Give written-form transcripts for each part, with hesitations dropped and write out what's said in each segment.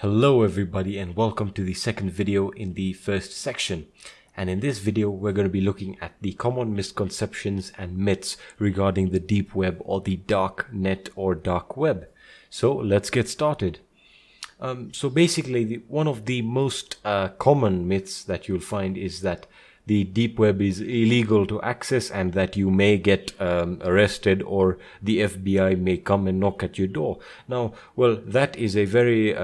Hello everybody and welcome to the second video in the first section. And in this video we're going to be looking at the common misconceptions and myths regarding the deep web or the dark net or dark web. So let's get started. So basically one of the most common myths that you'll find is that the deep web is illegal to access and that you may get arrested or the FBI may come and knock at your door. Now, well, that is a very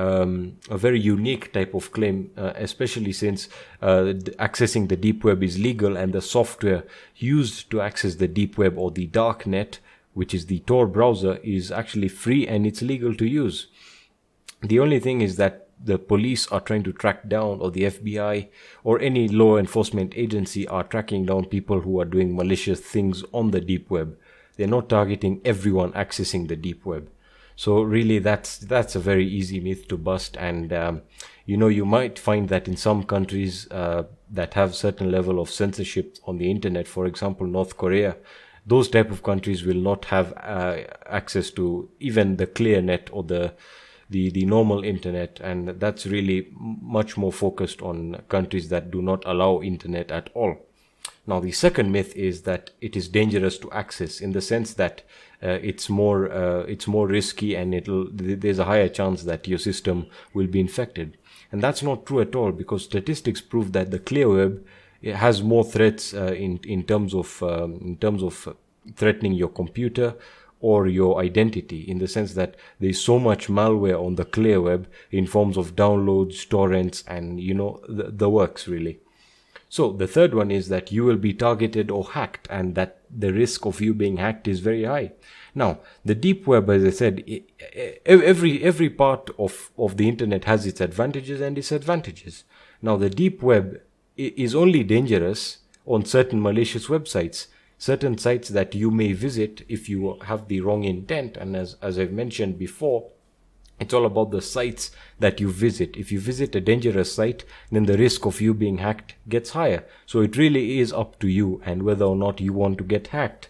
unique type of claim, especially since accessing the deep web is legal and the software used to access the deep web or the dark net, which is the Tor browser, is actually free and it's legal to use. The only thing is that the police are trying to track down, or the FBI or any law enforcement agency are tracking down people who are doing malicious things on the deep web. They're not targeting everyone accessing the deep web. So really that's a very easy myth to bust. And you might find that in some countries that have certain level of censorship on the internet, for example North Korea, those type of countries will not have access to even the clear net or the normal internet, and that's really much more focused on countries that do not allow internet at all. Now the second myth is that it is dangerous to access, in the sense that it's more risky and there's a higher chance that your system will be infected. And that's not true at all, because statistics prove that the clear web has more threats in terms of threatening your computer or your identity, in the sense that there's so much malware on the clear web in forms of downloads, torrents, and the works really. So the third one is that you will be targeted or hacked, and that the risk of you being hacked is very high. Now the deep web, as I said, every part of the internet has its advantages and disadvantages. Now the deep web is only dangerous on certain malicious websites, certain sites that you may visit if you have the wrong intent. And as I've mentioned before, it's all about the sites that you visit. If you visit a dangerous site, then the risk of you being hacked gets higher. So it really is up to you and whether or not you want to get hacked.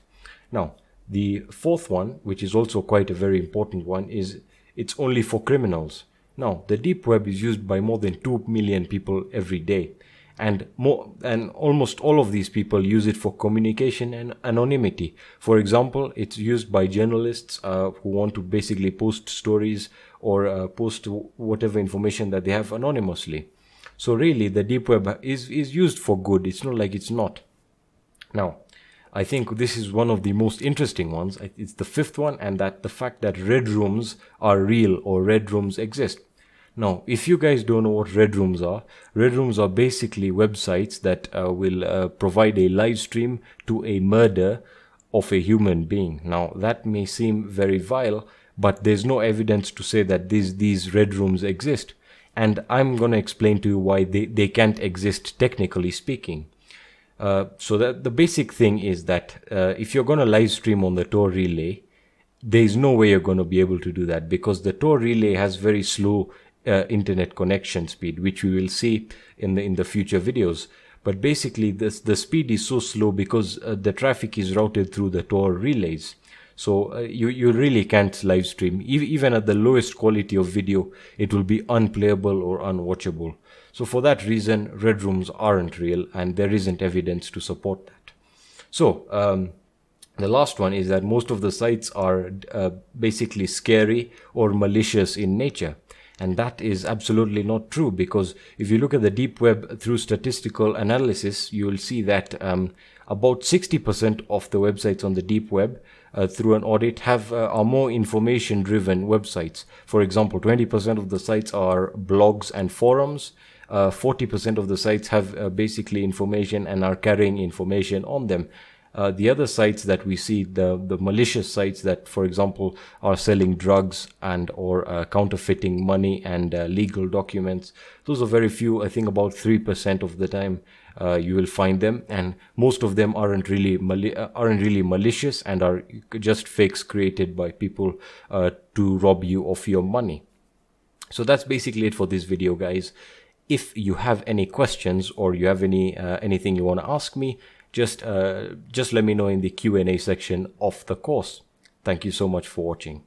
Now, the fourth one, which is also quite a very important one, is it's only for criminals. Now, the deep web is used by more than 2 million people every day. And almost all of these people use it for communication and anonymity. For example, it's used by journalists who want to basically post stories or post whatever information that they have anonymously. So really, the deep web is used for good. It's not like it's not. Now, I think this is one of the most interesting ones. It's the fifth one, and that the fact that red rooms are real or red rooms exist. Now, if you guys don't know what red rooms are basically websites that will provide a live stream to a murder of a human being. Now, that may seem very vile, but there's no evidence to say that these red rooms exist. And I'm going to explain to you why they can't exist, technically speaking. So that the basic thing is that if you're going to live stream on the Tor relay, there's no way you're going to be able to do that, because the Tor relay has very slow internet connection speed, which we will see in the future videos. But basically the speed is so slow because the traffic is routed through the Tor relays. So you really can't live stream. Even at the lowest quality of video, it will be unplayable or unwatchable. So for that reason, red rooms aren't real, and there isn't evidence to support that. So the last one is that most of the sites are basically scary or malicious in nature. And that is absolutely not true, because if you look at the deep web through statistical analysis, you will see that about 60% of the websites on the deep web through an audit are more information driven websites. For example, 20% of the sites are blogs and forums. 40% of the sites have basically information and are carrying information on them. The other sites that we see, the malicious sites that, for example, are selling drugs and or counterfeiting money and legal documents, those are very few. I think about 3% of the time you will find them, and most of them aren't really malicious and are just fakes created by people to rob you of your money. So that's basically it for this video, guys. If you have any questions or you have anything you want to ask me, just let me know in the Q&A section of the course. Thank you so much for watching.